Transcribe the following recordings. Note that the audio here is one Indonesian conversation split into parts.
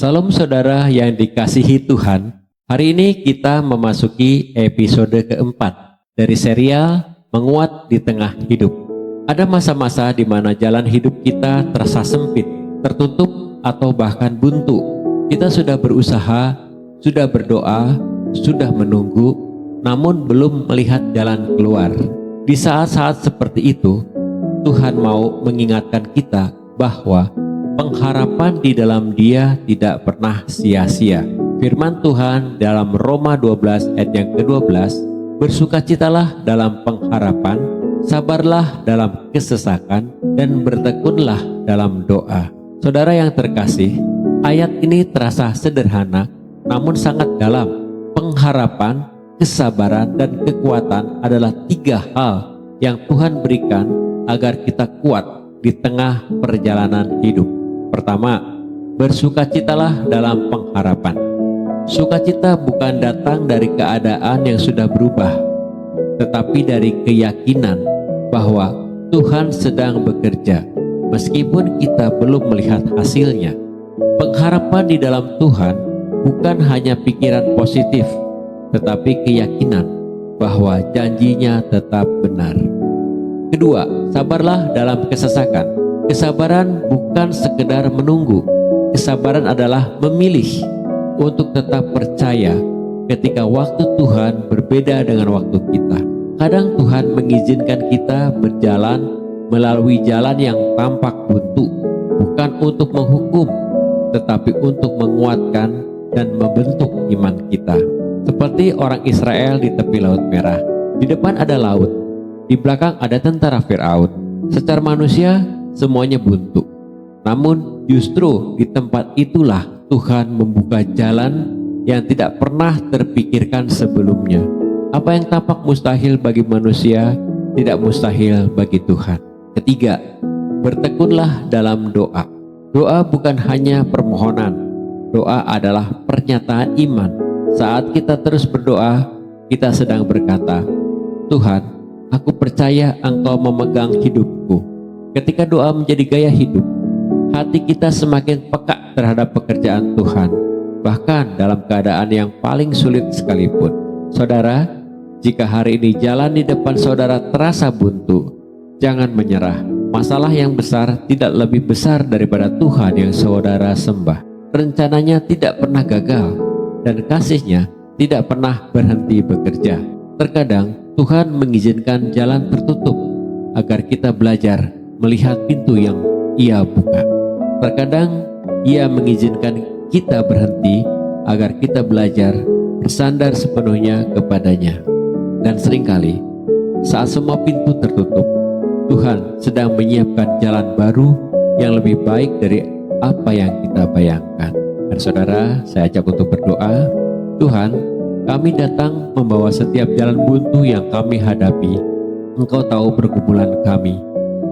Salam saudara yang dikasihi Tuhan. Hari ini kita memasuki episode keempat dari serial Menguat di Tengah Hidup. Ada masa-masa di mana jalan hidup kita terasa sempit, tertutup, atau bahkan buntu. Kita sudah berusaha, sudah berdoa, sudah menunggu, namun belum melihat jalan keluar. Di saat-saat seperti itu, Tuhan mau mengingatkan kita bahwa pengharapan di dalam Dia tidak pernah sia-sia. Firman Tuhan dalam Roma 12 ayat yang ke-12, bersukacitalah dalam pengharapan, sabarlah dalam kesesakan, dan bertekunlah dalam doa. Saudara yang terkasih, ayat ini terasa sederhana, namun sangat dalam. Pengharapan, kesabaran, dan kekuatan adalah tiga hal yang Tuhan berikan agar kita kuat di tengah perjalanan hidup. Pertama, bersukacitalah dalam pengharapan. Sukacita bukan datang dari keadaan yang sudah berubah, tetapi dari keyakinan bahwa Tuhan sedang bekerja, meskipun kita belum melihat hasilnya. Pengharapan di dalam Tuhan bukan hanya pikiran positif, tetapi keyakinan bahwa janjinya tetap benar. Kedua, sabarlah dalam kesesakan. Kesabaran bukan sekedar menunggu. Kesabaran adalah memilih untuk tetap percaya ketika waktu Tuhan berbeda dengan waktu kita. Kadang Tuhan mengizinkan kita berjalan melalui jalan yang tampak buntu, bukan untuk menghukum, tetapi untuk menguatkan dan membentuk iman kita. Seperti orang Israel di tepi Laut Merah. Di depan ada laut, di belakang ada tentara Firaun. Secara manusia, semuanya buntu. Namun justru di tempat itulah Tuhan membuka jalan yang tidak pernah terpikirkan sebelumnya. Apa yang tampak mustahil bagi manusia tidak mustahil bagi Tuhan. Ketiga, bertekunlah dalam doa. Doa bukan hanya permohonan. Doa adalah pernyataan iman. Saat kita terus berdoa, kita sedang berkata, Tuhan, aku percaya Engkau memegang hidupku. Ketika doa menjadi gaya hidup, hati kita semakin peka terhadap pekerjaan Tuhan, bahkan dalam keadaan yang paling sulit sekalipun. Saudara, jika hari ini jalan di depan saudara terasa buntu, jangan menyerah. Masalah yang besar tidak lebih besar daripada Tuhan yang saudara sembah. Rencananya tidak pernah gagal, dan kasih-Nya tidak pernah berhenti bekerja. Terkadang Tuhan mengizinkan jalan tertutup agar kita belajar melihat pintu yang Ia buka. Terkadang Ia mengizinkan kita berhenti agar kita belajar bersandar sepenuhnya kepadanya. Dan seringkali saat semua pintu tertutup, Tuhan sedang menyiapkan jalan baru yang lebih baik dari apa yang kita bayangkan. Dan saudara, saya ajak untuk berdoa. Tuhan, kami datang membawa setiap jalan buntu yang kami hadapi. Engkau tahu pergumulan kami,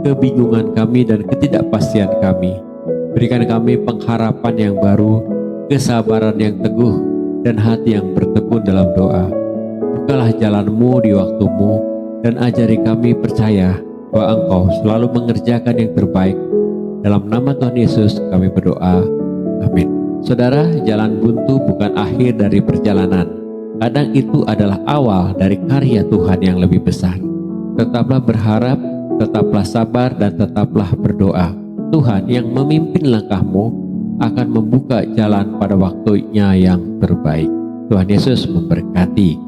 kebingungan kami, dan ketidakpastian kami. Berikan kami pengharapan yang baru, kesabaran yang teguh, dan hati yang bertekun dalam doa. Bukalah jalan-Mu di waktu-Mu, dan ajari kami percaya bahwa Engkau selalu mengerjakan yang terbaik. Dalam nama Tuhan Yesus kami berdoa. Amin. Saudara, jalan buntu bukan akhir dari perjalanan. Kadang itu adalah awal dari karya Tuhan yang lebih besar. Tetaplah berharap, tetaplah sabar, dan tetaplah berdoa. Tuhan yang memimpin langkahmu akan membuka jalan pada waktunya yang terbaik. Tuhan Yesus memberkati.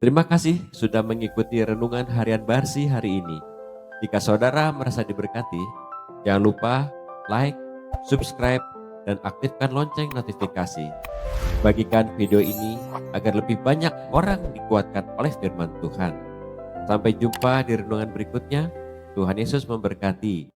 Terima kasih sudah mengikuti renungan harian Barsi hari ini. Jika saudara merasa diberkati, jangan lupa like, subscribe, dan aktifkan lonceng notifikasi. Bagikan video ini agar lebih banyak orang dikuatkan oleh firman Tuhan. Sampai jumpa di renungan berikutnya. Tuhan Yesus memberkati.